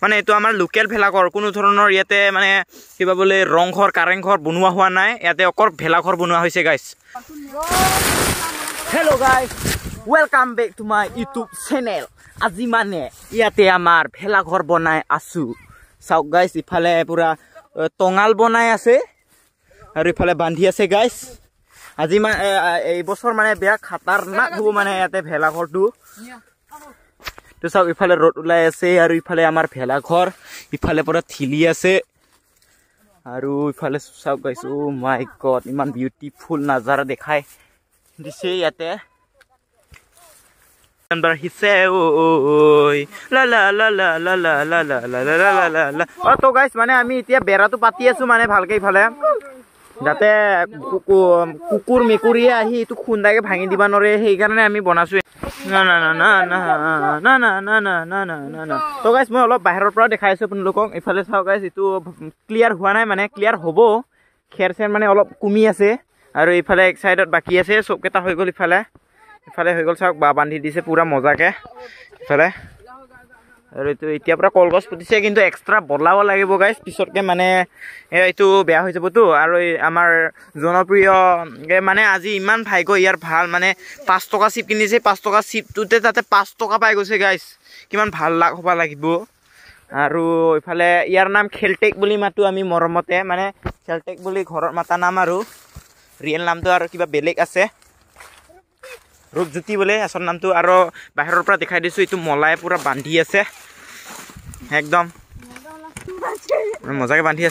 মানে এইটো আমাৰ লোকেল ভেলাঘৰ, কোনো ধৰণৰ ইয়াতে মানে কিবা বোলে ৰংঘৰ কাৰেংঘৰ বনোৱা হোৱা নাই, ইয়াতে অকল ভেলাঘৰ বনোৱা হৈছে guys. Hello' guys, welcome back to my YouTube channel. আজি মানে ইয়াতে আমাৰ ভেলাঘৰ বনাই আছো। চাওক গাইজ, ইফালে পুৰা টঙাল বনাই আছে আৰু ইফালে বান্ধি আছে গাইজ। আজি এইবছৰ মানে বেয়া খাতাৰনাক হ'ব মানে ইয়াতে ভেলাঘৰটো। তো চাওক, ইফালে ৰ'দ ওলাই আছে আৰু ইফালে আমাৰ ভেলাঘৰ, ইফালে পৰা ঠিলি আছে আৰু ইফালে চাওক গাইজ, অ' মাই গড, ইমান বিউটিফুল নাজাৰা দেখাই দিছে ইয়াতে। তো গাইজ, মানে আমি এতিয়া বেৰাটো পাতি আছো মানে ভালকে ইফালে, যাতে কুকুৰ মেকুৰীয়ে আহি এইটো খুন্দাকে ভাঙি দিব নোৱাৰে, সেইকাৰণে আমি বনাইছো। তো গাইজ, মই অলপ বাহিৰৰ পৰা দেখাই আছো আপোনালোকক। ইফালে চাওক গাইজ, এইটো ক্লিয়াৰ হোৱা নাই, মানে ক্লিয়াৰ হ'ব, খেৰ চেৰ মানে অলপ কমি আছে আৰু ইফালে এক চাইডত বাকী আছে, চবকেইটা হৈ গ'ল। ইফালে হৈ গ'ল, চাওক বান্ধি দিছে পুৰা মজাকে ইফালে। আৰু এইটো এতিয়া পৰা কলগছ পুতিছে, কিন্তু এক্সট্ৰা বদলাব লাগিব গাইজ, পিছতকে মানে এইটো বেয়া হৈ যাবতো। আৰু আমাৰ জনপ্ৰিয় মানে আজি ইমান ভাগ্য ইয়াৰ ভাল, মানে 5 টকা চিপ কিনিছে, 5 টকা চিপটোতে তাতে 5 টকা পাই গৈছে গাইজ, কিমান ভাল লাগ হ'ব লাগিব। আৰু ইফালে ইয়াৰ নাম খেলটেক বুলি মাতো আমি মৰমতে, মানে খেলটেক বুলি ঘৰৰ মাতা নাম, আৰু ৰিয়েল নামটো আৰু কিবা বেলেগ আছে, ৰূপজ্যোতি বোলে আচল নামটো। আৰু বাহিৰৰ পৰা দেখাই দিছোঁ, এইটো মলাই পুৰা বান্ধি আছে, একদম মজাকে বান্ধি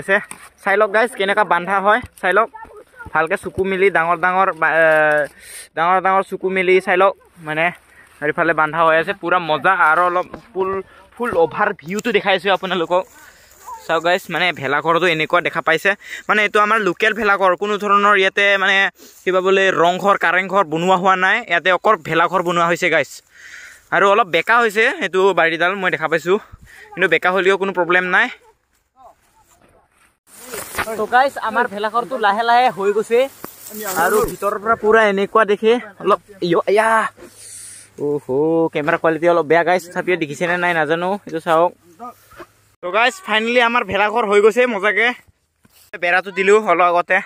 আছে, চাই লওক গাইজ কেনেকুৱা বান্ধা হয়, চাই লওক ভালকে, চকু মেলি ডাঙৰ ডাঙৰ চকু মেলি চাই লওক মানে। আৰু ইফালে বান্ধা হৈ আছে পুৰা মজা, আৰু অলপ ফুল অভাৰ ভিউটো দেখাইছোঁ আপোনালোকক। চাওক গাইজ, মানে ভেলাঘৰটো এনেকুৱা দেখা পাইছে, মানে এইটো আমাৰ লোকেল ভেলাঘৰ, কোনো ধৰণৰ ইয়াতে মানে কিবা বোলে ৰংঘৰ কাৰেংঘৰ বনোৱা হোৱা নাই, ইয়াতে অকল ভেলাঘৰ বনোৱা হৈছে গাইজ। আৰু অলপ বেকা হৈছে সেইটো বাৰীডাল, মই দেখা পাইছোঁ, কিন্তু বেকা হ'লেও কোনো প্ৰব্লেম নাই। তো গাইজ, আমাৰ ভেলাঘৰটো লাহে লাহে হৈ গৈছে, আৰু ভিতৰৰ পৰা পুৰা এনেকুৱা দেখে, অলপ কেমেৰা কোৱালিটি অলপ বেয়া গাইজ, তথাপিও দেখিছেনে নাই নাজানো, এইটো চাওক। তো গাইজ, ফাইনেলি আমাৰ ভেলাঘৰ হৈ গৈছে মজাকে, বেৰাটো দিলোঁ অলপ আগতে।